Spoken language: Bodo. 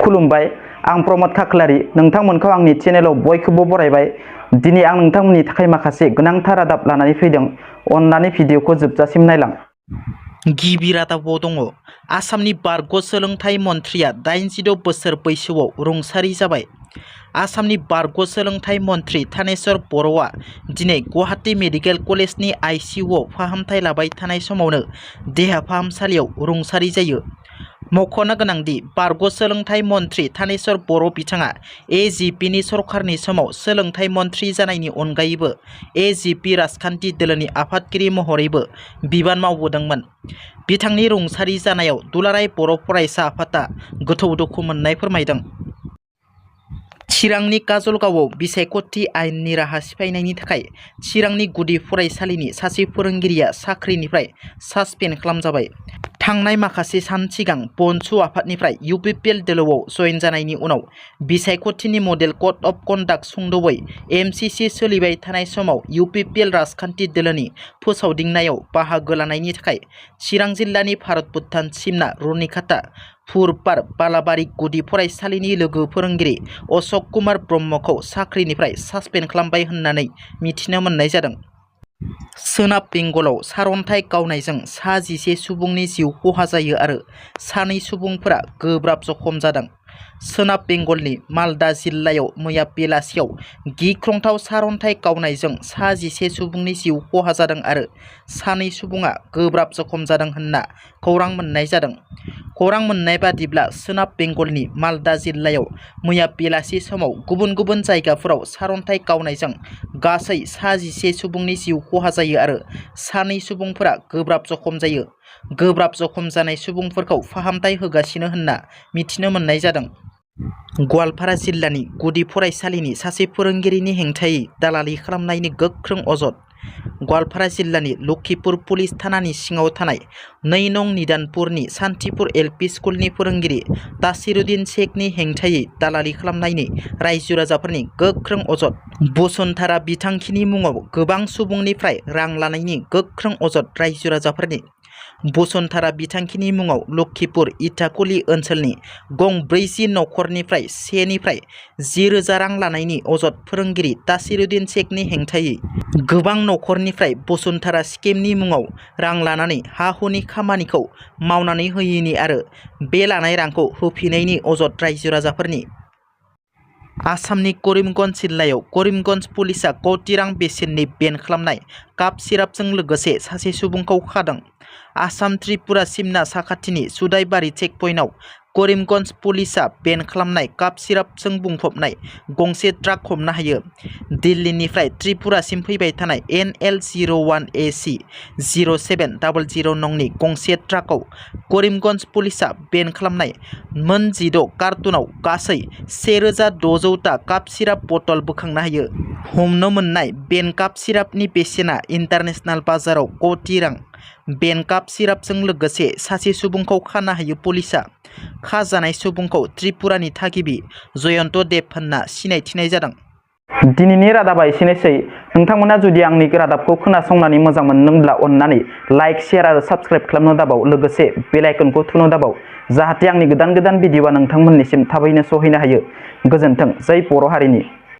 खुलुमबाय आं प्रमद खाख्लारि नोंथांमोनखौ आंनि चेनेलाव बयखौबो बरायबाय। दिनै आं नोंथांमोननि थाखाय माखासे गोनांथार रादाब लानानै फैदों। अन्नानै भिडिअखौ जोबजासिम नायलां। गिबि रादाबाव दङ आसामनि बारग' सोलोंथाइ मन्थ्रिया 86 बोसोर बैसोआव रुंसारि जाबाय। आसामनि बारग' सोलोंथाइ मन्थ्रि थानेश्वर बर'आ दिनै गुवाहाटी मेडिकेल कलेजनि आइसिइउआव फाहामथाय लाबाय थानाय समावनो देहा फाहामसालियाव रुंसारि जायो। मख'नो गोनांदि बारग' सोलोंथाइ मन्थ्रि थानेश्वर बर' बिथाङा एजिपिनि सरकारनि समाव सोलोंथाइ मन्थ्रि जानायनि अनगायैबो एजिपि राजखान्थि दोलोनि आफादगिरि महरैबो बिबान मावबोदोंमोन। बिथांनि रुंसारि जानायाव दुलाराय बर' फरायसा आफादआ गोथौ दुखु मोननाय फोरमायदों। चिरांनि काजलगावआव बिसायख'थि आयेननि राहा सिफायनायनि थाखाय चिरांनि गुदि फरायसालिनि सासे फोरोंगिरिया साख्रिनिफ्राय सासपेन्ड खालामजाबाय। थांनाय माखासे सान सिगां बनसु आफादनिफ्राय इउपिपिएल दोलोआव जयेन जानायनि उनाव बिसायख'थिनि मडेल कड अफ कन्डाक्ट सुंद'यै एमसिसि सोलिबाय थानाय समाव इउपिपिएल राजखान्थि दोलोनि फोसावदिंनायाव बाहागो लानायनि थाखाय चिरां जिल्लानि भारत भुटान सिमना रुनिकाटा फुरपार बालाबारि गुदि फरायसालिनि लोगो फोरोंगिरि अशक कुमार ब्रह्मखौ साख्रिनिफ्राय सासपेन्ड खालामबाय होननानै मिथिनो मोननाय जादों। सोनाब बेंगलाव सारअन्थाइ गावनायजों सा 11 सुबुंनि जिउ खहा जायो आरो 2 सुबुंफोरा गोब्राब जखम जादों। सोनाब बेंगलनि मालदा जिल्लायाव मैया बेलासियाव गिख्रंथाव सारअन्थाइ गावनायजों सा 11 सुबुंनि जिउ खहा जादों आरो 2 सुबुङा गोब्राब जखम जादों होनना खौरां मोननाय जादों। खौरां मोननाय बादिब्ला सोनाब बेंगलनि मालदा जिल्लायाव मैया बेलासि समाव गुबुन गुबुन जायगाफोराव सारअन्थाइ गावनायजों गासै सा 11 सुबुंनि जिउ खहा जायो आरो 2 सुबुंफोरा गोब्राब जखम जायो। गोब्राब जखम जानाय सुबुंफोरखौ फाहामथाय होगासिनो होनना मिथिनो मोननाय जादों। गवालपारा जिल्लानि गुदि फरायसालिनि सासे फोरोंगिरिनि हेंथायै दालालि खालामनायनि गोख्रों अजद। गवालपारा जिल्लानि लखिपुर पुलिस थानानि सिङाव थानाय 2 नं निदानपुरनि सान्तिपुर एलपि स्कुलनि फोरोंगिरि तासिरुद्दिन शेखनि हेंथायै दालालि खालामनायनि रायजो राजाफोरनि गोख्रों अजद। बसुन्धरा बिथांखिनि मुङाव गोबां सुबुंनिफ्राय रां लानायनि गोख्रों अजद रायजो राजाफोरनि। बसुन्धरा बिथांखिनि मुङाव लखिपुर इटाखुलि ओनसोलनि गं 40 नखरनिफ्राय 1 निफ्राय 10,000 रां लानायनि अजद फोरोंगिरि तासिरुद्दिन शेखनि हेंथायै। गोबां नखरनिफ्राय बसुन्धरा स्किमनि मुङाव रां लानानै हा-हुनि खामानिखौ मावनानै होयैनि आरो बे लानाय रांखौ होफिनैनि अजद रायजो राजाफोरनि। आसामनि करिमगन्ज जिल्लायाव करिमगन्ज पुलिसआ कौटि रां बेसेननि बेन खालामनाय काप सिरापजों लोगोसे सासे सुबुंखौ खादों। आसाम त्रिपुरा सिमना साखाथिनि सुदाइबारि चेकपइन्टआव करिमगन्ज पुलिसआ बेन खालामनाय काप सिरापजों बुंफबनाय गंसे ट्राक हमनो हायो। दिल्लीनिफ्राय त्रिपुरासिम फैबाय थानाय NL01AC 0700 नंनि गंसे ट्राकआव करिमगन्ज पुलिसआ बेन खालामनाय मोन 16 कार्टुनाव गासै 1,600 ता काप सिराप बटल बोखांनो हायो। हमनो मोननाय बेन काप सिरापनि बेसेना इन्टारनेशनेल बाजाराव कौटि रां। बेन काप सिरापजों लोगोसे सासे सुबुंखौ खानो हायो पुलिसआ। खाजानाय सुबुंखौ त्रिपुरानि थागिबि जयन्त देब होनना सिनायथिनाय जादों। दिनैनि रादाबा एसेनोसै। नोंथांमोना जुदि आंनि रादाबखौ खोनासंनानै मोजां मोनदोंब्ला अन्नानै लाइक शेयार आरो साबस्क्राइब खालामनो दाबाव, लोगोसे बेल आइकनखौ थुनो दाबाव, जाहाथे आंनि गोदान भिडिअआ नोंथांमोननिसिम थाबैनो सहैनो हायो। गोजोन्थों। जै बर' हारिनि।